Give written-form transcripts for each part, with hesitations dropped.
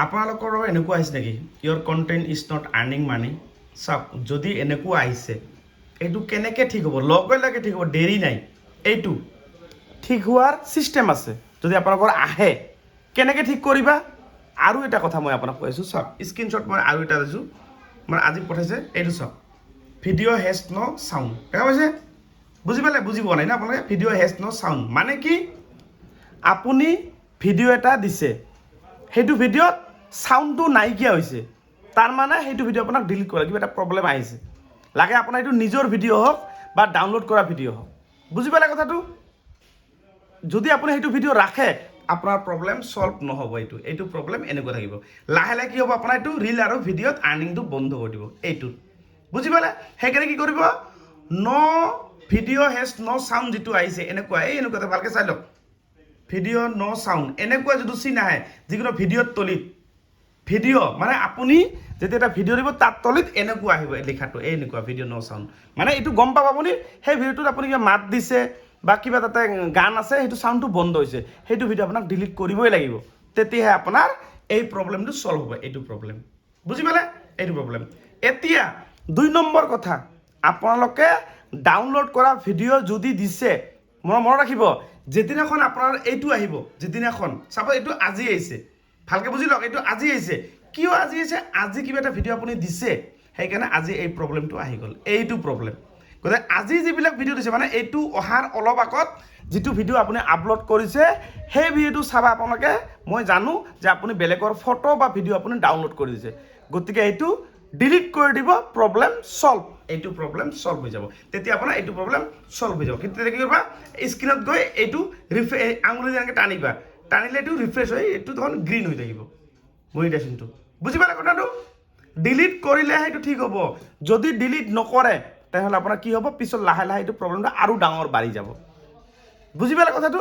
আপোনালোকৰ এনেকুৱা আহিছে নেকি ইয়ৰ কণ্টেণ্ট ইজ নট আৰ্নিং মানি? চাওক, যদি এনেকুৱা আহিছে এইটো কেনেকৈ ঠিক হ'ব? লগে লগে ঠিক হ'ব, দেৰি নাই। এইটো ঠিক হোৱাৰ ছিষ্টেম আছে। যদি আপোনালোকৰ আহে কেনেকৈ ঠিক কৰিবা? আৰু এটা কথা মই আপোনাক কৈ আছোঁ, চাওক স্ক্ৰীনশ্বট মই আৰু এটা দিছোঁ, মই আজি পঠাইছে, এইটো চাওক। ভিডিঅ' হেজ ন' চাউণ্ড, দেখা পাইছে? বুজি পালে? বুজি পোৱা নাই না আপোনালোকে? ভিডিঅ' হেজ ন' চাউণ্ড মানে কি? আপুনি ভিডিঅ' এটা দিছে, সেইটো ভিডিঅ'ত চাউণ্ডটো নাইকিয়া হৈছে, তাৰ মানে সেইটো ভিডিঅ' আপোনাক ডিলিট কৰা কিবা এটা প্ৰব্লেম আহিছে। লাগে আপোনাৰ এইটো নিজৰ ভিডিঅ' হওক বা ডাউনলোড কৰা ভিডিঅ' হওক। বুজি পালে কথাটো? যদি আপুনি সেইটো ভিডিঅ' ৰাখে আপোনাৰ প্ৰব্লেম ছল্ভ নহ'ব। এইটো প্ৰব্লেম এনেকুৱা থাকিব। লাহে লাহে কি হ'ব, আপোনাৰ এইটো ৰিল আৰু ভিডিঅ'ত আৰ্নিংটো বন্ধ কৰি দিব এইটোত। বুজি পালে? সেইকাৰণে কি কৰিব, ন' ভিডিঅ' হেজ ন' চাউণ্ড যিটো আহিছে এনেকুৱা, এনেকুৱা ভালকৈ চাই লওক। ভিডিঅ' ন' চাউণ্ড এনেকুৱা যিটো চিন আহে যিকোনো ভিডিঅ'ৰ তলিত, ভিডিঅ' মানে আপুনি যেতিয়া এটা ভিডিঅ' দিব তাত তলিত এনেকুৱা আহিব লিখাটো, এনেকুৱা ভিডিঅ' ন' চাউণ্ড মানে এইটো গম পাব আপুনি সেই ভিডিঅ'টোত আপুনি কিবা মাত দিছে বা কিবা তাতে গান আছে, সেইটো চাউণ্ডটো বন্ধ হৈছে, সেইটো ভিডিঅ' আপোনাক ডিলিট কৰিবই লাগিব। তেতিয়াহে আপোনাৰ এই প্ৰব্লেমটো ছল্ভ হ'ব। এইটো প্ৰব্লেম বুজি পালে? এইটো প্ৰব্লেম। এতিয়া 2 নম্বৰ কথা, আপোনালোকে ডাউনলোড কৰা ভিডিঅ' যদি দিছে, মনত ৰাখিব, যেদিনাখন আপোনাৰ এইটো আহিব, যেদিনাখন চাব এইটো আজি আহিছে, ভালকৈ বুজি লওক, এইটো আজি আহিছে। কিয় আজি আহিছে? আজি কিবা এটা ভিডিঅ' আপুনি দিছে, সেইকাৰণে আজি এই প্ৰব্লেমটো আহি গ'ল। এইটো প্ৰব্লেম। গতিকে আজি যিবিলাক ভিডিঅ' দিছে, মানে এইটো অহাৰ অলপ আগত যিটো ভিডিঅ' আপুনি আপলোড কৰিছে, সেই ভিডিঅ'টো চাবা আপোনালোকে। মই জানো যে আপুনি বেলেগৰ ফটো বা ভিডিঅ' আপুনি ডাউনলোড কৰি দিছে, গতিকে এইটো ডিলিট কৰি দিব, প্ৰব্লেম ছল্ভ। এইটো প্ৰব্লেম ছল্ভ হৈ যাব। তেতিয়া আপোনাৰ এইটো প্ৰব্লেম ছল্ভ হৈ যাব। কিন্তু তেতিয়া কি কৰিবা, স্ক্ৰীণত গৈ এইটো আঙুলি যেনেকৈ টানিবা, টানিলে এইটো ৰিফ্ৰেছ হৈ এইটো ধৰক গ্ৰীণ হৈ থাকিব মনিটাইজেশ্যনটো। বুজি পালে কথাটো? ডিলিট কৰিলে সেইটো ঠিক হ'ব। যদি ডিলিট নকৰে তেনেহ'লে আপোনাৰ কি হ'ব, পিছত লাহে লাহে এইটো প্ৰব্লেমটো আৰু ডাঙৰ বাঢ়ি যাব। বুজি পালে কথাটো?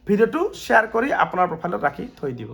ভিডিঅ'টো শ্বেয়াৰ কৰি আপোনাৰ প্ৰফাইলত ৰাখি থৈ দিব।